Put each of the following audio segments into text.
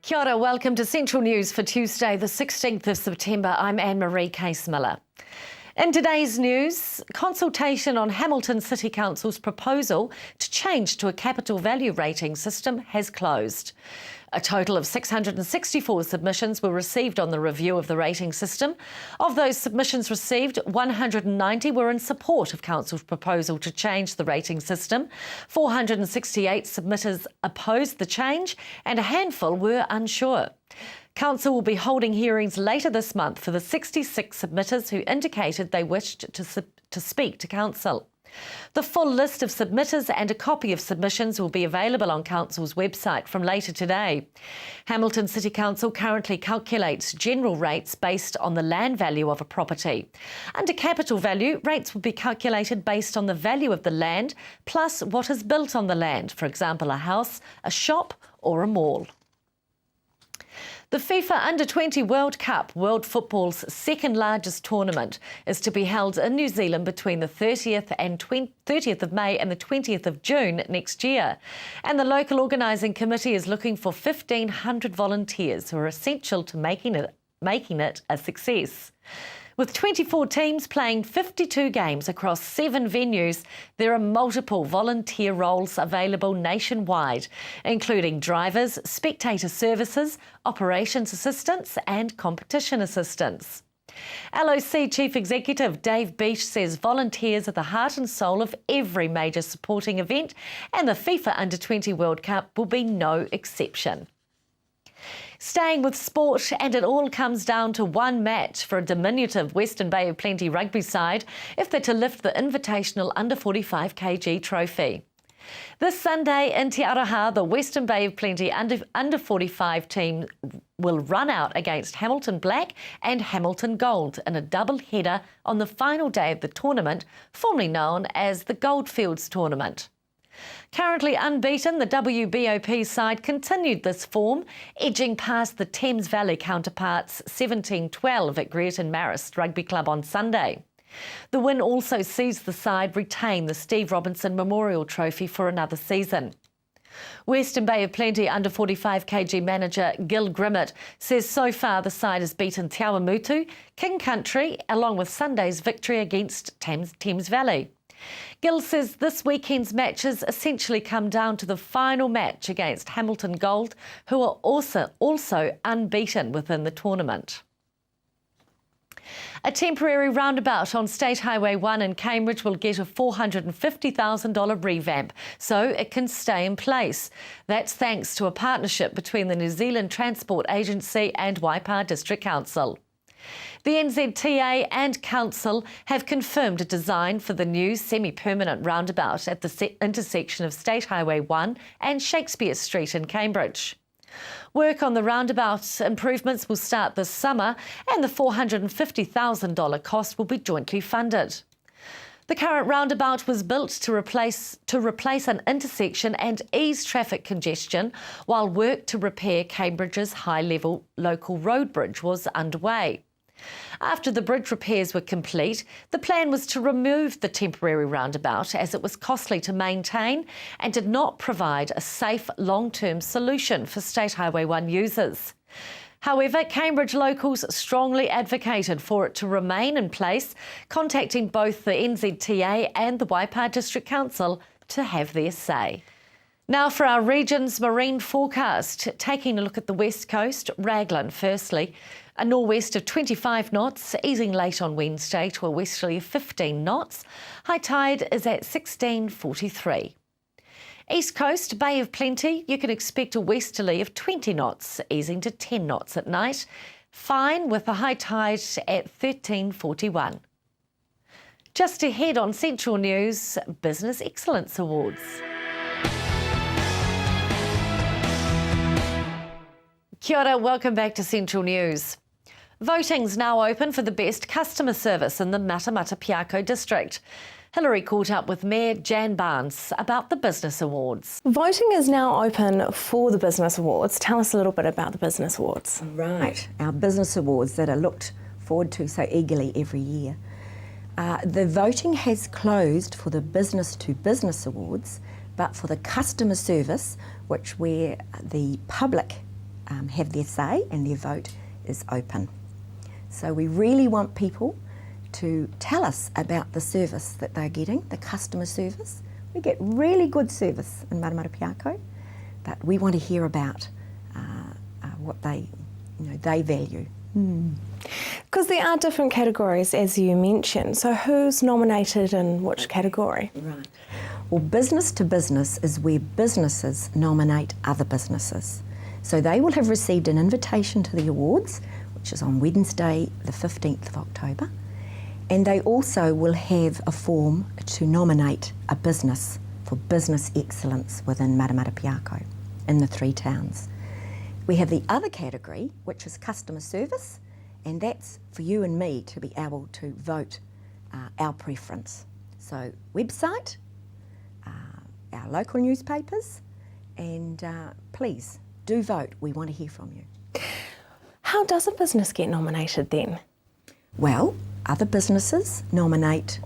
Kia ora, welcome to Central News for Tuesday, the 16th of September. I'm Anne-Marie Case-Miller. In today's news, consultation on Hamilton City Council's proposal to change to a capital value rating system has closed. A total of 664 submissions were received on the review of the rating system. Of those submissions received, 190 were in support of Council's proposal to change the rating system. 468 submitters opposed the change and a handful were unsure. Council will be holding hearings later this month for the 66 submitters who indicated they wished to speak to Council. The full list of submitters and a copy of submissions will be available on Council's website from later today. Hamilton City Council currently calculates general rates based on the land value of a property. Under capital value, rates will be calculated based on the value of the land plus what is built on the land, for example, a house, a shop or a mall. The FIFA Under-20 World Cup, world football's second largest tournament, is to be held in New Zealand between the 30th of May and the 20th of June next year. And the local organising committee is looking for 1,500 volunteers who are essential to making it a success. With 24 teams playing 52 games across 7 venues, there are multiple volunteer roles available nationwide, including drivers, spectator services, operations assistants and competition assistants. LOC Chief Executive Dave Beach says volunteers are the heart and soul of every major sporting event, and the FIFA Under-20 World Cup will be no exception. Staying with sport, and it all comes down to one match for a diminutive Western Bay of Plenty rugby side if they're to lift the invitational under 45 kg trophy. This Sunday in Te Araha, the Western Bay of Plenty under 45 team will run out against Hamilton Black and Hamilton Gold in a double header on the final day of the tournament, formerly known as the Goldfields Tournament. Currently unbeaten, the WBOP side continued this form, edging past the Thames Valley counterparts 17-12 at Greerton Marist Rugby Club on Sunday. The win also sees the side retain the Steve Robinson Memorial Trophy for another season. Western Bay of Plenty under 45 kg manager Gil Grimmett says so far the side has beaten Te Awamutu, King Country, along with Sunday's victory against Thames Valley. Gill says this weekend's matches essentially come down to the final match against Hamilton Gold, who are also unbeaten within the tournament. A temporary roundabout on State Highway 1 in Cambridge will get a $450,000 revamp so it can stay in place. That's thanks to a partnership between the New Zealand Transport Agency and Waipa District Council. The NZTA and Council have confirmed a design for the new semi-permanent roundabout at the intersection of State Highway 1 and Shakespeare Street in Cambridge. Work on the roundabout improvements will start this summer and the $450,000 cost will be jointly funded. The current roundabout was built to replace an intersection and ease traffic congestion while work to repair Cambridge's high-level local road bridge was underway. After the bridge repairs were complete, the plan was to remove the temporary roundabout as it was costly to maintain and did not provide a safe long-term solution for State Highway 1 users. However, Cambridge locals strongly advocated for it to remain in place, contacting both the NZTA and the Waipa District Council to have their say. Now for our region's marine forecast. Taking a look at the west coast, Raglan firstly. A nor'west of 25 knots, easing late on Wednesday to a westerly of 15 knots. High tide is at 16:43. East coast, Bay of Plenty, you can expect a westerly of 20 knots, easing to 10 knots at night. Fine with a high tide at 13:41. Just ahead on Central News, Business Excellence Awards. Kia ora, welcome back to Central News. Voting's now open for the best customer service in the Matamata Piako district. Hillary caught up with Mayor Jan Barnes about the Business Awards. Voting is now open for the Business Awards. Tell us a little bit about the Business Awards. Right, our Business Awards that are looked forward to so eagerly every year. The voting has closed for the Business to Business Awards, but for the customer service, where the public have their say, and their vote is open. So we really want people to tell us about the service that they're getting, the customer service. We get really good service in Matamata Piako, but we want to hear about what they value. Because there are different categories, as you mentioned. So who's nominated in which category? Right. Well, business to business is where businesses nominate other businesses. So they will have received an invitation to the awards, which is on Wednesday, the 15th of October. And they also will have a form to nominate a business for business excellence within Matamata Piako in the 3 towns. We have the other category, which is customer service, and that's for you and me to be able to vote our preference. So website, our local newspapers, and please do vote. We want to hear from you. How does a business get nominated then? Well, other businesses nominate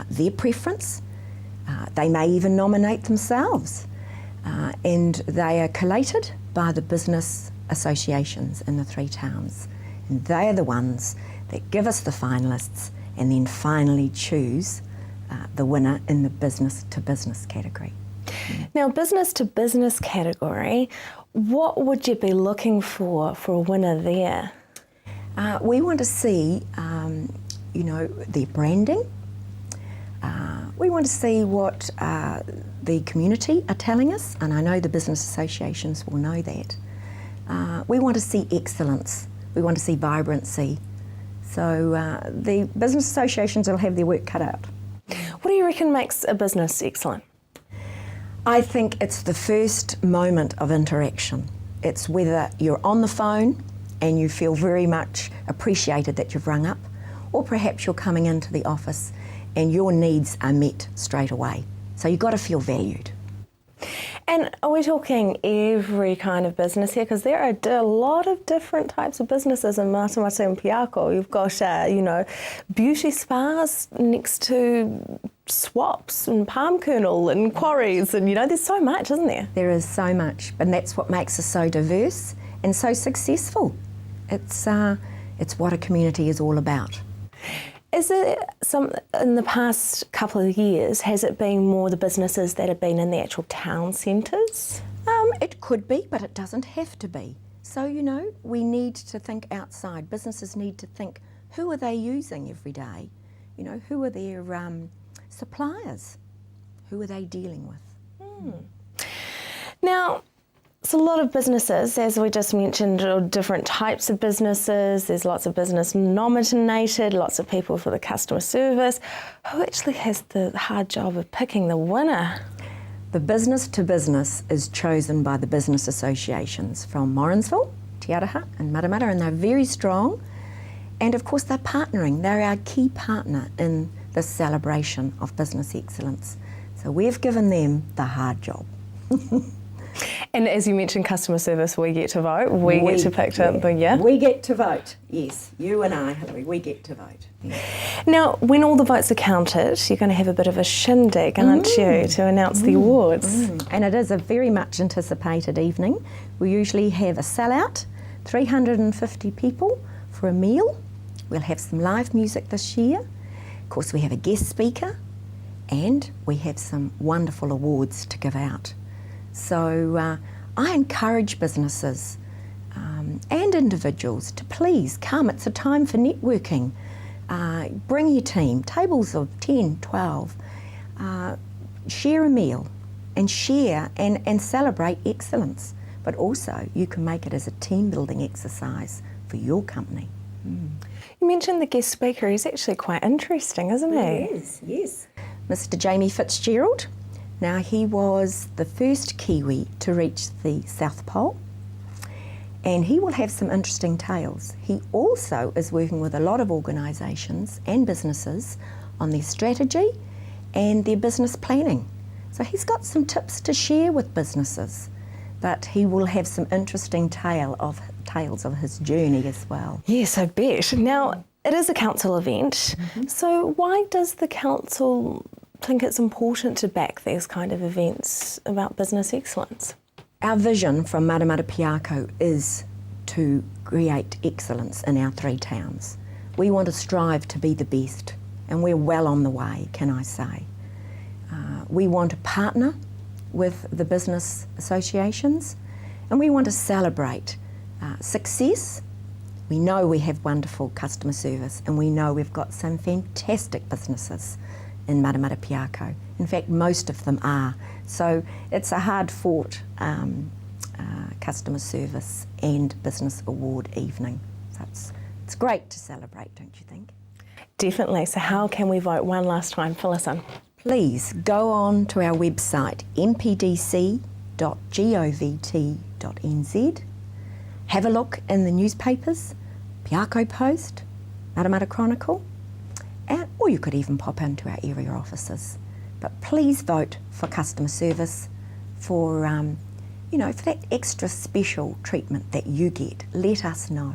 their preference. They may even nominate themselves, and they are collated by the business associations in the 3 towns. And they are the ones that give us the finalists and then finally choose the winner in the business to business category. Now, business to business category, what would you be looking for a winner there? We want to see, their branding. We want to see what the community are telling us, and I know the business associations will know that. We want to see excellence. We want to see vibrancy. So the business associations will have their work cut out. What do you reckon makes a business excellent? I think it's the first moment of interaction. It's whether you're on the phone and you feel very much appreciated that you've rung up, or perhaps you're coming into the office and your needs are met straight away. So you've got to feel valued. And are we talking every kind of business here? Because there are a lot of different types of businesses in Matamata and Piako. You've got, beauty spas next to swaps and palm kernel and quarries, and there's so much, isn't there? There is so much, and that's what makes us so diverse and so successful. It's what a community is all about. Is it in the past couple of years, has it been more the businesses that have been in the actual town centres? It could be, but it doesn't have to be. So, we need to think outside. Businesses need to think, who are they using every day? Who are their suppliers? Who are they dealing with? Now, it's a lot of businesses, as we just mentioned, or different types of businesses. There's lots of business nominated, lots of people for the customer service. Who actually has the hard job of picking the winner? The business to business is chosen by the business associations from Morrinsville, Te Araha and Matamata, and they're very strong. And of course they're partnering. They're our key partner in this celebration of business excellence. So we've given them the hard job. And as you mentioned, customer service, we get to vote. We get to pick the year. We get to vote, yes. You and I, Hilary, we get to vote. Yeah. Now, when all the votes are counted, you're going to have a bit of a shindig, aren't you, to announce the awards? And it is a very much anticipated evening. We usually have a sellout, 350 people for a meal. We'll have some live music this year. Of course, we have a guest speaker, and we have some wonderful awards to give out. So I encourage businesses and individuals to please come. It's a time for networking. Bring your team, tables of 10, 12. Share a meal and share and celebrate excellence. But also you can make it as a team building exercise for your company. You mentioned the guest speaker. He's actually quite interesting, isn't he? He is, yes. Mr. Jamie Fitzgerald. Now, he was the first Kiwi to reach the South Pole, and he will have some interesting tales. He also is working with a lot of organisations and businesses on their strategy and their business planning. So he's got some tips to share with businesses, but he will have some interesting tales of his journey as well. Yes, I bet. Now, it is a council event, so why does the council think it's important to back these kind of events about business excellence? Our vision from Matamata Piako is to create excellence in our 3 towns. We want to strive to be the best, and we're well on the way, can I say. We want to partner with the business associations, and we want to celebrate success. We know we have wonderful customer service, and we know we've got some fantastic businesses in Matamata Piako. In fact, most of them are. So it's a hard-fought customer service and business award evening. So it's great to celebrate, don't you think? Definitely. So how can we vote one last time? Fill us in. Please go on to our website, mpdc.govt.nz. Have a look in the newspapers, Piako Post, Matamata Chronicle, or you could even pop into our area offices. But please vote for customer service, for for that extra special treatment that you get. Let us know.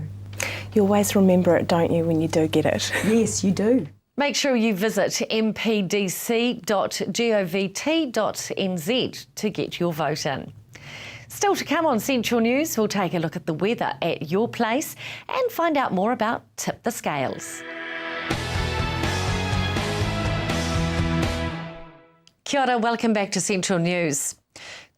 You always remember it, don't you, when you do get it? Yes, you do. Make sure you visit mpdc.govt.nz to get your vote in. Still to come on Central News, we'll take a look at the weather at your place and find out more about Tip the Scales. Kia ora, welcome back to Central News.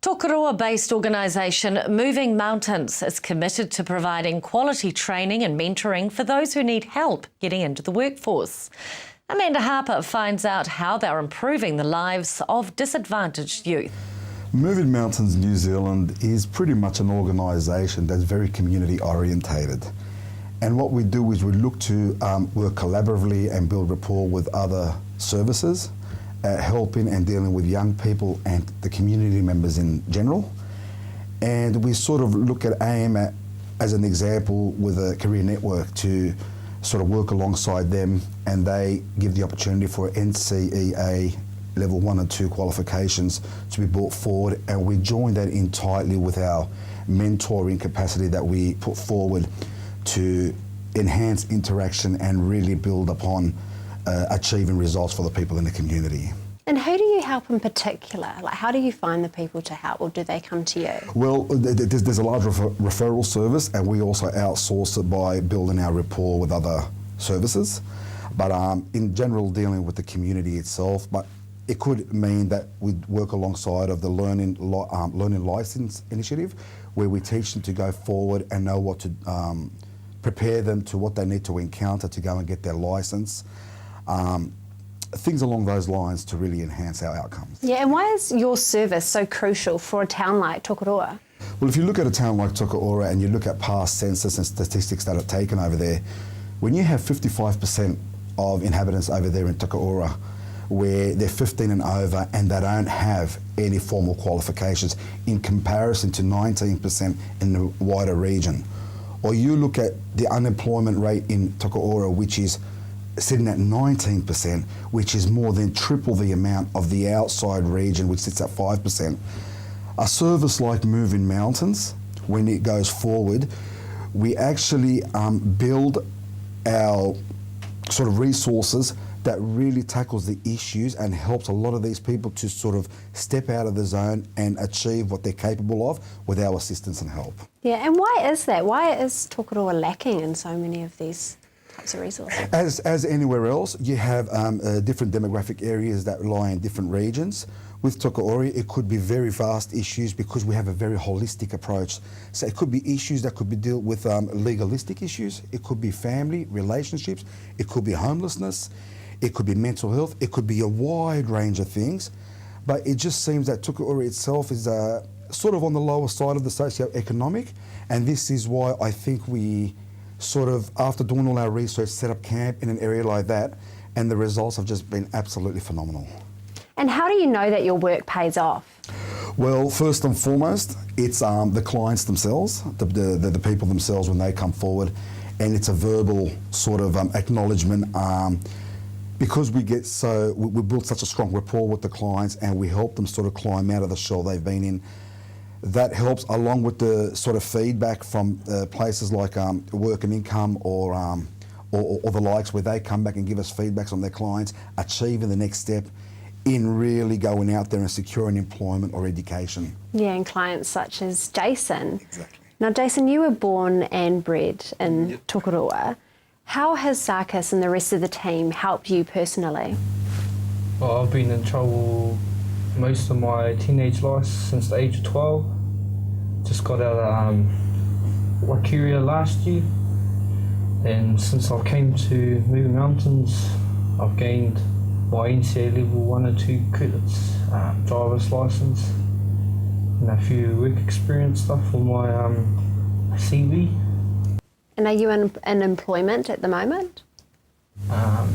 Tokoroa-based organisation Moving Mountains is committed to providing quality training and mentoring for those who need help getting into the workforce. Amanda Harper finds out how they're improving the lives of disadvantaged youth. Moving Mountains New Zealand is pretty much an organisation that's very community orientated. And what we do is we look to work collaboratively and build rapport with other services, helping and dealing with young people and the community members in general. And we sort of look at AIM as an example with a career network to sort of work alongside them, and they give the opportunity for NCEA level 1 and 2 qualifications to be brought forward, and we join that in tightly with our mentoring capacity that we put forward to enhance interaction and really build upon achieving results for the people in the community. And who do you help in particular? Like, how do you find the people to help, or do they come to you? Well, there's a large referral service, and we also outsource it by building our rapport with other services. But in general, dealing with the community itself, but it could mean that we work alongside of the Learning License Initiative, where we teach them to go forward and know what to prepare them to what they need to encounter to go and get their licence. Things along those lines to really enhance our outcomes. Yeah, and why is your service so crucial for a town like Tokoroa? Well, if you look at a town like Tokoroa and you look at past census and statistics that are taken over there, when you have 55% of inhabitants over there in Tokoroa, where they're 15 and over and they don't have any formal qualifications in comparison to 19% in the wider region. Or you look at the unemployment rate in Tokoroa, which is sitting at 19%, which is more than triple the amount of the outside region, which sits at 5%. A service like Moving Mountains, when it goes forward, we actually build our sort of resources that really tackles the issues and helps a lot of these people to sort of step out of the zone and achieve what they're capable of with our assistance and help. Yeah, and why is that? Why is Tokoroa lacking in so many of these types of resources? As anywhere else, you have different demographic areas that lie in different regions. With Tokoroa, it could be very vast issues because we have a very holistic approach. So it could be issues that could be dealt with legalistic issues. It could be family, relationships. It could be homelessness. It could be mental health. It could be a wide range of things. But it just seems that Tokoroa itself is sort of on the lower side of the socio-economic. And this is why I think we sort of, after doing all our research, set up camp in an area like that. And the results have just been absolutely phenomenal. And how do you know that your work pays off? Well, first and foremost, it's the clients themselves, the people themselves when they come forward, and it's a verbal sort of acknowledgement. Because we build such a strong rapport with the clients and we help them sort of climb out of the shell they've been in. That helps, along with the sort of feedback from places like Work and Income or the likes, where they come back and give us feedbacks on their clients achieving the next step in really going out there and securing employment or education. Yeah, and clients such as Jason. Exactly. Now, Jason, you were born and bred in Tokoroa. How has Sarkis and the rest of the team helped you personally? Well, I've been in trouble most of my teenage life since the age of 12. Just got out of Waikuria last year, and since I came to Moving Mountains, I've gained my NCA level 1 and 2 credits, driver's license, and a few work experience stuff on my CV. And are you in employment at the moment? Or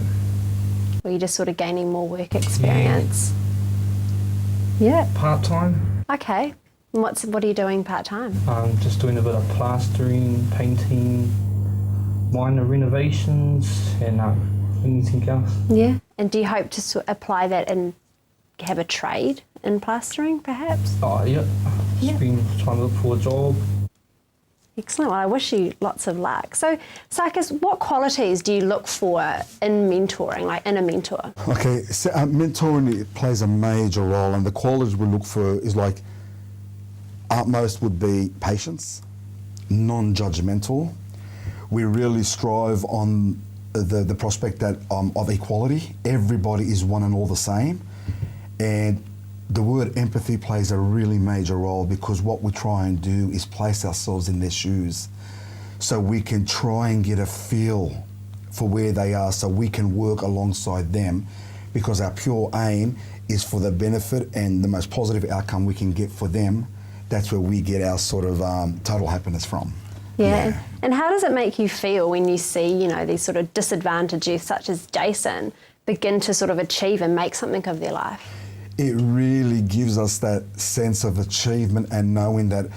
are you just sort of gaining more work experience? Yeah. Part-time. Okay. And what are you doing part-time? Just doing a bit of plastering, painting, minor renovations, and anything else. Yeah. And do you hope to apply that and have a trade in plastering, perhaps? Oh, yeah. Just been trying to look for a job. Excellent. Well, I wish you lots of luck. So, Sarkis, what qualities do you look for in mentoring, like in a mentor? Okay, so, mentoring plays a major role, and the qualities we look for is like, utmost would be patience, non-judgmental. We really strive on the prospect that of equality. Everybody is one and all the same, and the word empathy plays a really major role, because what we try and do is place ourselves in their shoes so we can try and get a feel for where they are, so we can work alongside them, because our pure aim is for the benefit and the most positive outcome we can get for them. That's where we get our sort of total happiness from. Yeah. And how does it make you feel when you see, these sort of disadvantaged youth such as Jason begin to sort of achieve and make something of their life? It really gives us that sense of achievement, and knowing that,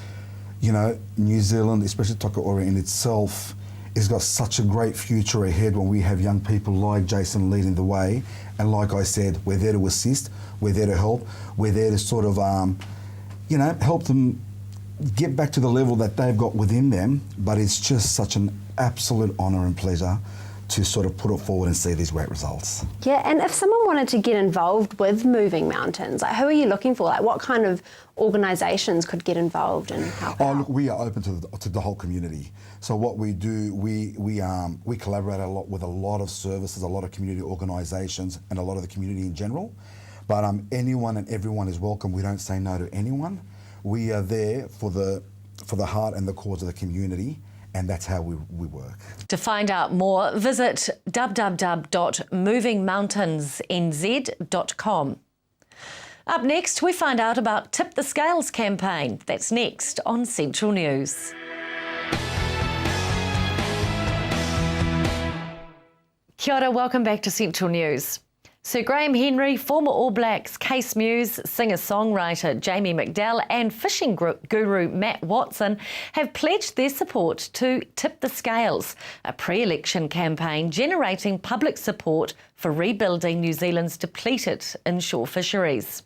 New Zealand, especially Tokoroa in itself, has got such a great future ahead when we have young people like Jason leading the way. And like I said, we're there to assist, we're there to help, we're there to sort of, help them get back to the level that they've got within them. But it's just such an absolute honour and pleasure to sort of put it forward and see these great results. Yeah, and if someone wanted to get involved with Moving Mountains, like who are you looking for? Like what kind of organisations could get involved and help out? Look, we are open to the whole community. So what we do, we collaborate a lot with a lot of services, a lot of community organisations, and a lot of the community in general. But anyone and everyone is welcome. We don't say no to anyone. We are there for the heart and the cause of the community, and that's how we work. To find out more, visit www.movingmountainsnz.com. Up next, we find out about Tip the Scales campaign. That's next on Central News. Kia ora, welcome back to Central News. Sir Graham Henry, former All Blacks, Case Muse, singer-songwriter Jamie McDowell and fishing guru Matt Watson have pledged their support to Tip the Scales, a pre-election campaign generating public support for rebuilding New Zealand's depleted inshore fisheries.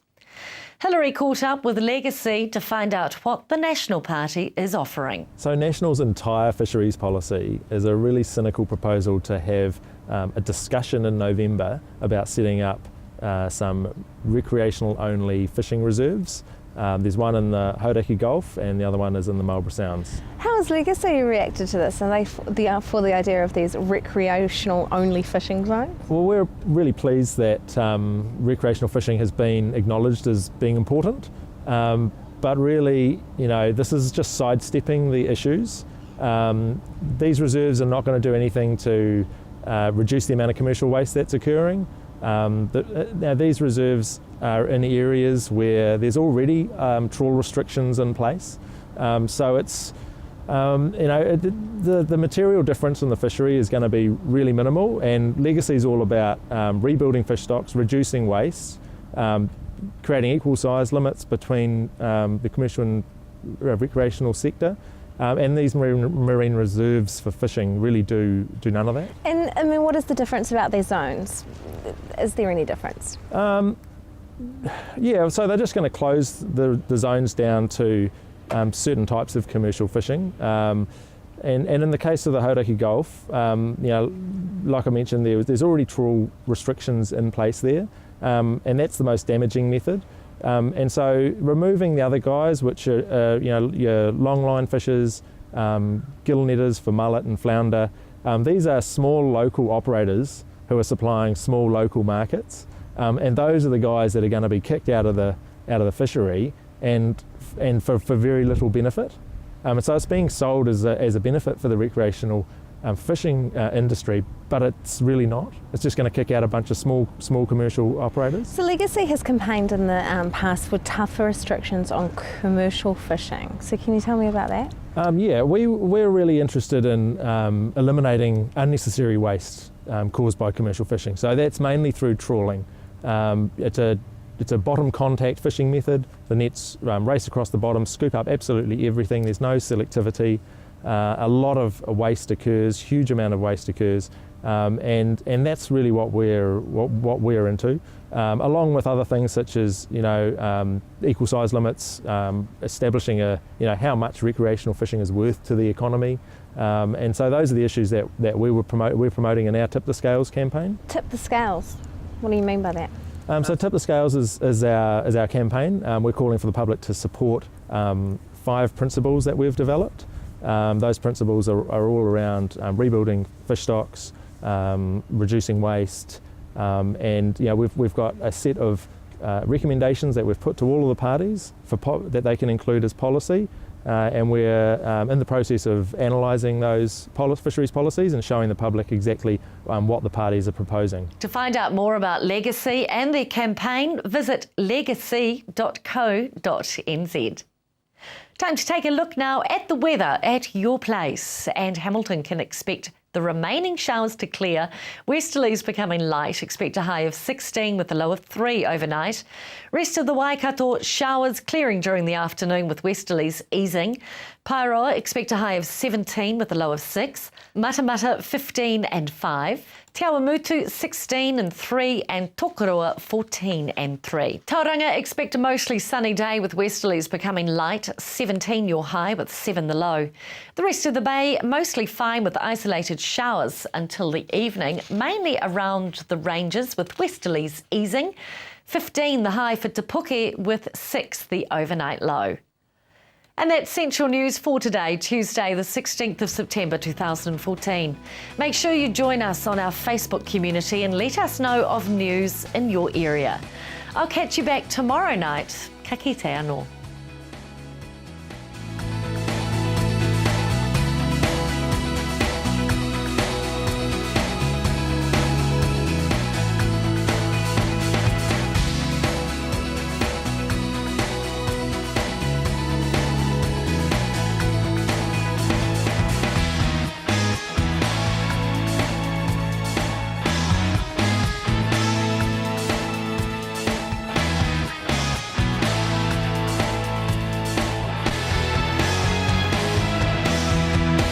Hillary caught up with Legacy to find out what the National Party is offering. So National's entire fisheries policy is a really cynical proposal to have a discussion in November about setting up some recreational-only fishing reserves. There's one in the Hauraki Gulf and the other one is in the Marlborough Sounds. How has Legacy reacted to this? Are they for the idea of these recreational-only fishing zones? Well, we're really pleased that recreational fishing has been acknowledged as being important, but really, this is just sidestepping the issues. These reserves are not going to do anything to reduce the amount of commercial waste that's occurring. Now these reserves are in areas where there's already trawl restrictions in place, so it's the material difference in the fishery is going to be really minimal, and Legacy is all about rebuilding fish stocks, reducing waste, creating equal size limits between the commercial and recreational sector. And these marine reserves for fishing really do none of that. And I mean, what is the difference about these zones? Is there any difference? Yeah, so they're just going to close the zones down to certain types of commercial fishing. And in the case of the Hauraki Gulf, like I mentioned, there's already trawl restrictions in place there, and that's the most damaging method. And so removing the other guys, which are your long line fishers, gill netters for mullet and flounder. These are small local operators who are supplying small local markets, and those are the guys that are going to be kicked out of the fishery and for very little benefit. So it's being sold as a benefit for the recreational fishing industry, but it's really not. It's just going to kick out a bunch of small commercial operators. So Legacy has campaigned in the past for tougher restrictions on commercial fishing. So can you tell me about that? Yeah, we're really interested in eliminating unnecessary waste caused by commercial fishing. So that's mainly through trawling. It's a bottom contact fishing method. The nets race across the bottom, scoop up absolutely everything. There's no selectivity. A lot of waste occurs, huge amount of waste occurs, and that's really what we're into, along with other things such as equal size limits, establishing how much recreational fishing is worth to the economy, and so those are the issues that we're promoting in our Tip the Scales campaign. Tip the Scales. What do you mean by that? So Tip the Scales is our campaign. We're calling for the public to support 5 principles that we've developed. Those principles are all around rebuilding fish stocks, reducing waste, and we've got a set of recommendations that we've put to all of the parties that they can include as policy, and we're in the process of analysing those fisheries policies and showing the public exactly what the parties are proposing. To find out more about Legacy and their campaign, visit legacy.co.nz. Time to take a look now at the weather at your place, and Hamilton can expect the remaining showers to clear. Westerlies becoming light, expect a high of 16 with a low of 3 overnight. Rest of the Waikato, showers clearing during the afternoon with westerlies easing. Paeroa, expect a high of 17 with a low of 6. Matamata 15 and 5. Te Awamutu 16 and 3 and Tokoroa 14 and 3. Tauranga, expect a mostly sunny day with westerlies becoming light, 17 your high with 7 the low. The rest of the bay mostly fine with isolated showers until the evening, mainly around the ranges with westerlies easing. 15 the high for Te Puke with 6 the overnight low. And that's Central News for today, Tuesday the 16th of September 2014. Make sure you join us on our Facebook community and let us know of news in your area. I'll catch you back tomorrow night. Ka kite anō.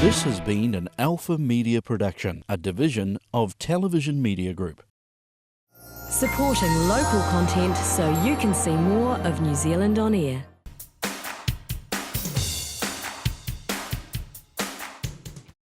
This has been an Alpha Media production, a division of Television Media Group. Supporting local content so you can see more of New Zealand on air.